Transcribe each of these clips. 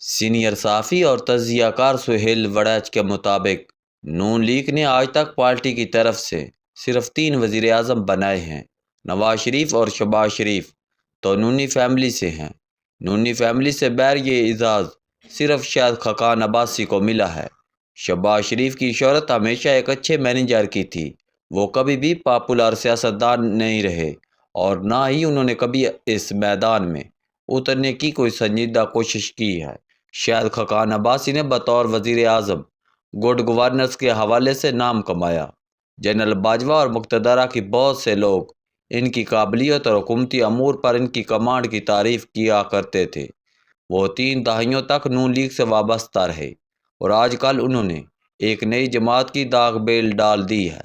Senior صحافی اور تجزیہ کار سہیل وڑیچ کے مطابق نون لیگ نے آج تک پارٹی کی طرف سے صرف 3 وزیر اعظم بنائے ہیں۔ نواز شریف اور شہباز شریف تو نونی فیملی سے ہیں۔ نونی فیملی سے بغیر یہ اعزاز صرف شاہد خاقان عباسی کو ملا ہے۔ شہباز شریف کی شہرت ہمیشہ ایک اچھے مینیجر کی تھی۔ وہ کبھی بھی پاپولر سیاستدان نہیں رہے اور نہ ہی انہوں نے کبھی اس میدان میں اترنے کی کوئی سنجیدہ کوشش کی ہے۔ شاہد خاقان عباسی نے بطور وزیر اعظم گڈ گورننس کے حوالے سے نام کمایا۔ جنرل باجوہ اور مقتدرہ کی بہت سے لوگ ان کی قابلیت اور حکومتی امور پر ان کی کمانڈ کی تعریف کیا کرتے تھے۔ وہ 3 دہائیوں تک نون لیگ سے وابستہ رہے اور آج کل انہوں نے ایک نئی جماعت کی داغ بیل ڈال دی ہے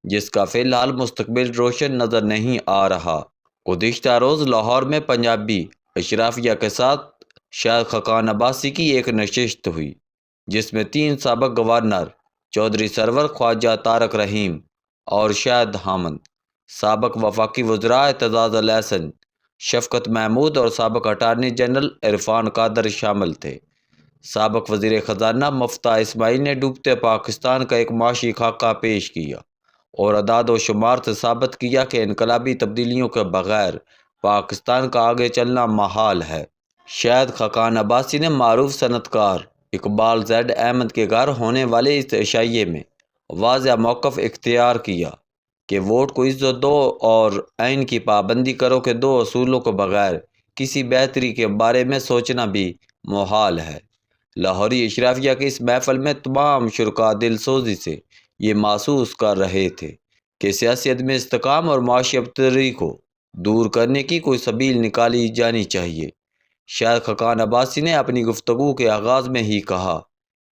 جس کا فی الحال مستقبل روشن نظر نہیں آ رہا۔ گزشتہ روز لاہور میں پنجابی اشرافیہ کے ساتھ شاہد خاقان عباسی کی ایک نشست ہوئی جس میں 3 سابق گورنر چودھری سرور خواجہ طارق رحیم اور شاہد حامد، سابق وفاقی وزراء اعتزاز الاحسن، شفقت محمود اور سابق اٹارنی جنرل عرفان قادر شامل تھے۔ سابق وزیر خزانہ مفتاح اسماعیل نے ڈوبتے پاکستان کا ایک معاشی خاکہ پیش کیا اور اعداد و شمار سے ثابت کیا کہ انقلابی تبدیلیوں کے بغیر پاکستان کا آگے چلنا محال ہے۔ شاہد خاقان عباسی نے معروف صنعت کار اقبال زیڈ احمد کے گھر ہونے والے اس عشائیے میں واضح موقف اختیار کیا کہ ووٹ کو عزت دو اور آئین کی پابندی کرو کہ 2 اصولوں کے بغیر کسی بہتری کے بارے میں سوچنا بھی محال ہے۔ لاہوری اشرافیہ کی اس محفل میں تمام شرکاء دل سوزی سے یہ محسوس کر رہے تھے کہ سیاسی عدم استحکام اور معاشی ابتری کو دور کرنے کی کوئی سبیل نکالی جانی چاہیے۔ شاہد خاقان عباسی نے اپنی گفتگو کے آغاز میں ہی کہا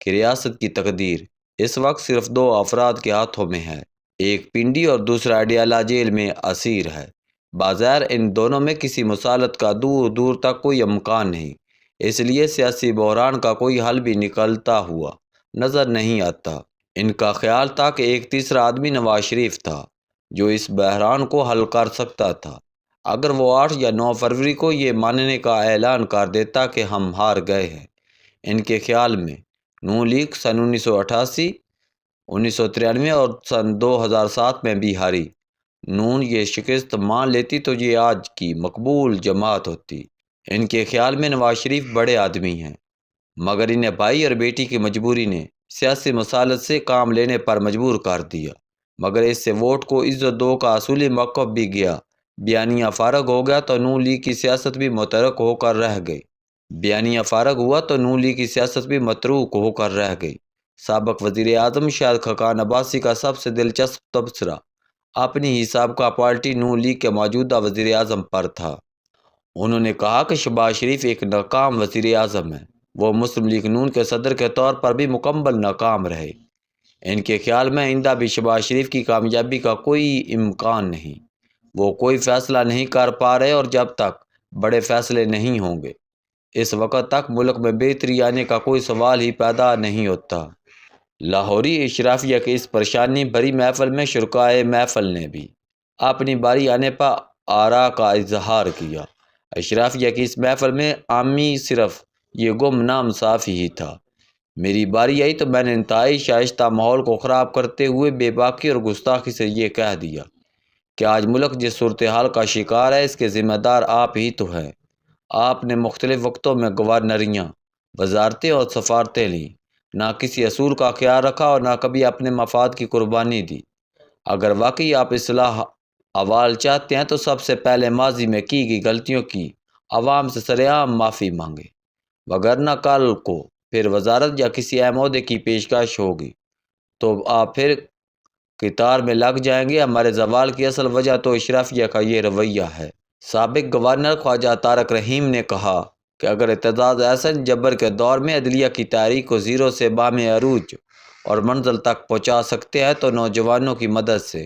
کہ ریاست کی تقدیر اس وقت صرف 2 افراد کے ہاتھوں میں ہے، ایک پنڈی اور دوسرا اڈیالہ جیل میں اسیر ہے۔ بظاہر ان دونوں میں کسی مصالحت کا دور دور تک کوئی امکان نہیں، اس لیے سیاسی بحران کا کوئی حل بھی نکلتا ہوا نظر نہیں آتا۔ ان کا خیال تھا کہ ایک تیسرا آدمی نواز شریف تھا جو اس بحران کو حل کر سکتا تھا۔ اگر وہ 8 یا 9 فروری کو یہ ماننے کا اعلان کر دیتا کہ ہم ہار گئے ہیں۔ ان کے خیال میں نون لیگ سن 1988، 1993 اور سن 2007 میں بھی ہاری۔ نون یہ شکست مان لیتی تو یہ آج کی مقبول جماعت ہوتی۔ ان کے خیال میں نواز شریف بڑے آدمی ہیں مگر انہیں بھائی اور بیٹی کی مجبوری نے سیاسی مصالحت سے کام لینے پر مجبور کر دیا، مگر اس سے ووٹ کو عزت دو کا اصولی موقف بھی گیا۔ بیانیہ فارغ ہو گیا تو نون لیگ کی سیاست بھی متروک ہو کر رہ گئی۔ بیانیہ فارغ ہوا تو نون لیگ کی سیاست بھی متروک ہو کر رہ گئی۔ سابق وزیر اعظم شاہد خاقان عباسی کا سب سے دلچسپ تبصرہ اپنی ہی سابقہ پارٹی نون لیگ کے موجودہ وزیر اعظم پر تھا۔ انہوں نے کہا کہ شہباز شریف ایک ناکام وزیر اعظم ہے، وہ مسلم لیگ نون کے صدر کے طور پر بھی مکمل ناکام رہے۔ ان کے خیال میں آئندہ بھی شہباز شریف کی کامیابی کا کوئی امکان نہیں۔ وہ کوئی فیصلہ نہیں کر پا رہے اور جب تک بڑے فیصلے نہیں ہوں گے اس وقت تک ملک میں بہتری آنے کا کوئی سوال ہی پیدا نہیں ہوتا۔ لاہوری اشرافیہ کی اس پریشانی بھری محفل میں شرکائے محفل نے بھی اپنی باری آنے پر آراء کا اظہار کیا۔ اشرافیہ کی اس محفل میں عامی صرف یہ گمنام صحافی ہی تھا۔ میری باری آئی تو میں نے انتہائی شائستہ ماحول کو خراب کرتے ہوئے بے باکی اور گستاخی سے یہ کہہ دیا کہ آج ملک جس صورتحال کا شکار ہے اس کے ذمہ دار آپ ہی تو ہیں۔ آپ نے مختلف وقتوں میں گورنریاں، وزارتیں اور سفارتیں لیں، نہ کسی اصول کا خیال رکھا اور نہ کبھی اپنے مفاد کی قربانی دی۔ اگر واقعی آپ اصلاح احوال چاہتے ہیں تو سب سے پہلے ماضی میں کی گئی غلطیوں کی عوام سے سرعام معافی مانگیں، وگرنہ کل کو پھر وزارت یا کسی اہم عہدے کی پیشکش ہوگی تو آپ پھر قطار میں لگ جائیں گے۔ ہمارے زوال کی اصل وجہ تو اشرافیہ کا یہ رویہ ہے۔ سابق گورنر خواجہ طارق رحیم نے کہا کہ اگر اعتزاز احسن جبر کے دور میں عدلیہ کی تحریک کو زیرو سے بام عروج اور منزل تک پہنچا سکتے ہیں تو نوجوانوں کی مدد سے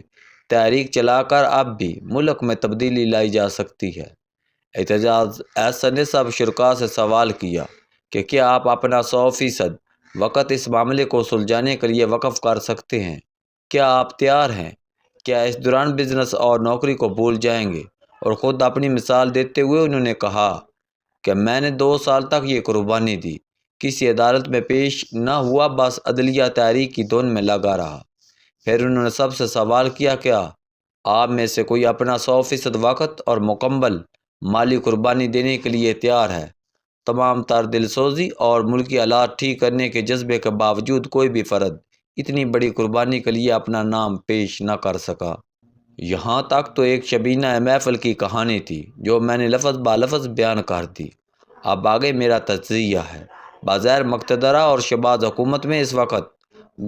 تحریک چلا کر اب بھی ملک میں تبدیلی لائی جا سکتی ہے۔ اعتزاز احسن نے سب شرکاء سے سوال کیا کہ کیا آپ اپنا 100% وقت اس معاملے کو سلجھانے کے لیے وقف کر سکتے ہیں؟ کیا آپ تیار ہیں؟ کیا اس دوران بزنس اور نوکری کو بھول جائیں گے؟ اور خود اپنی مثال دیتے ہوئے انہوں نے کہا کہ میں نے 2 سال تک یہ قربانی دی کسی عدالت میں پیش نہ ہوا، بس عدلیہ تحریک کی دھن میں لگا رہا۔ پھر انہوں نے سب سے سوال کیا، کیا آپ میں سے کوئی اپنا 100% وقت اور مکمل مالی قربانی دینے کے لیے تیار ہے؟ تمام تر دل سوزی اور ملکی حالات ٹھیک کرنے کے جذبے کے باوجود کوئی بھی فرد اتنی بڑی قربانی کے لیے اپنا نام پیش نہ کر سکا۔ یہاں تک تو ایک شبینہ محفل کی کہانی تھی جو میں نے لفظ بالفظ بیان کر دی۔ اب آگے میرا تجزیہ ہے۔ بظاہر مقتدرہ اور شہباز حکومت میں اس وقت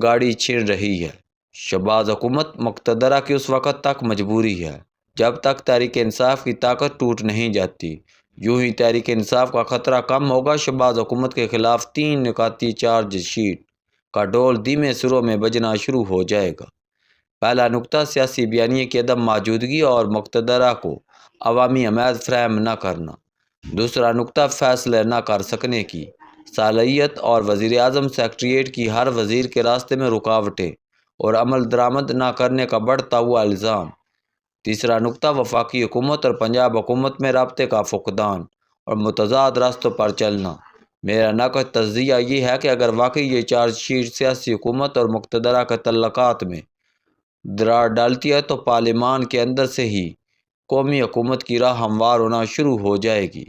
گاڑی چھڑ رہی ہے۔ شہباز حکومت مقتدرہ کی اس وقت تک مجبوری ہے جب تک تحریک انصاف کی طاقت ٹوٹ نہیں جاتی۔ یوں ہی تحریک انصاف کا خطرہ کم ہوگا۔ شہباز حکومت کے خلاف 3 نکاتی چارج شیٹ کا ڈول دھیمے سروں میں بجنا شروع ہو جائے گا۔ پہلا نکتہ سیاسی بیانیے کی عدم موجودگی اور مقتدرہ کو عوامی حمایت فراہم نہ کرنا۔ دوسرا نکتہ فیصلے نہ کر سکنے کی صلاحیت اور وزیر اعظم سیکریٹریٹ کی ہر وزیر کے راستے میں رکاوٹیں اور عمل درآمد نہ کرنے کا بڑھتا ہوا الزام۔ تیسرا نکتہ وفاقی حکومت اور پنجاب حکومت میں رابطے کا فقدان اور متضاد راستوں پر چلنا۔ میرا نقد تجزیہ یہ ہے کہ اگر واقعی یہ چارج شیٹ سیاسی حکومت اور مقتدرہ کے تعلقات میں دراڑ ڈالتی ہے تو پارلیمان کے اندر سے ہی قومی حکومت کی راہ ہموار ہونا شروع ہو جائے گی۔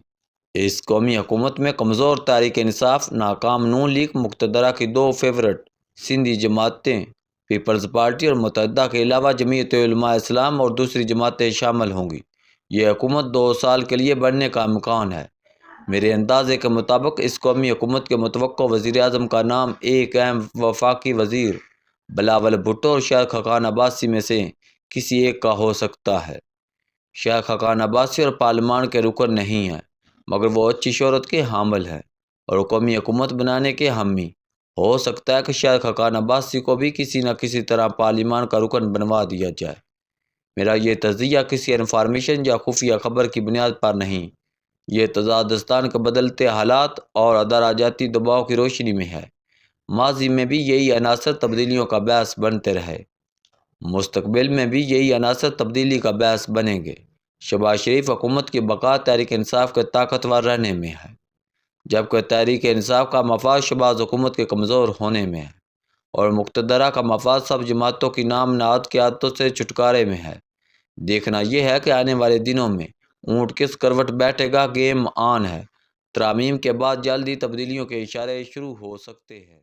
اس قومی حکومت میں کمزور تحریک انصاف، ناکام نون لیگ، مقتدرہ کی 2 فیورٹ سندھی جماعتیں پیپلز پارٹی اور متحدہ کے علاوہ جمعیت علماء اسلام اور دوسری جماعتیں شامل ہوں گی۔ یہ حکومت 2 سال کے لیے بڑھنے کا امکان ہے۔ میرے اندازے کے مطابق اس قومی حکومت کے متوقع وزیر اعظم کا نام ایک اہم وفاقی وزیر بلاول بھٹو اور شیخ خاقان عباسی میں سے کسی ایک کا ہو سکتا ہے۔ شیخ خاقان عباسی اور پارلیمان کے رکن نہیں ہیں، مگر وہ اچھی شہرت کے حامل ہیں اور قومی حکومت بنانے کے حامی۔ ہو سکتا ہے کہ شیخ خاقان عباسی کو بھی کسی نہ کسی طرح پارلیمان کا رکن بنوا دیا جائے۔ میرا یہ تجزیہ کسی انفارمیشن یا خفیہ خبر کی بنیاد پر نہیں، یہ تاجکستان کے بدلتے حالات اور ادارہ جاتی دباؤ کی روشنی میں ہے۔ ماضی میں بھی یہی عناصر تبدیلیوں کا باعث بنتے رہے، مستقبل میں بھی یہی عناصر تبدیلی کا باعث بنیں گے۔ شہباز شریف حکومت کی بقا تحریک انصاف کے طاقتور رہنے میں ہے، جبکہ تحریک انصاف کا مفاد شہباز حکومت کے کمزور ہونے میں ہے اور مقتدرہ کا مفاد سب جماعتوں کی نام نہاد کی عادتوں سے چھٹکارے میں ہے۔ دیکھنا یہ ہے کہ آنے والے دنوں میں اونٹ کس کروٹ بیٹھے گا۔ گیم آن ہے۔ ترامیم کے بعد جلدی تبدیلیوں کے اشارے شروع ہو سکتے ہیں۔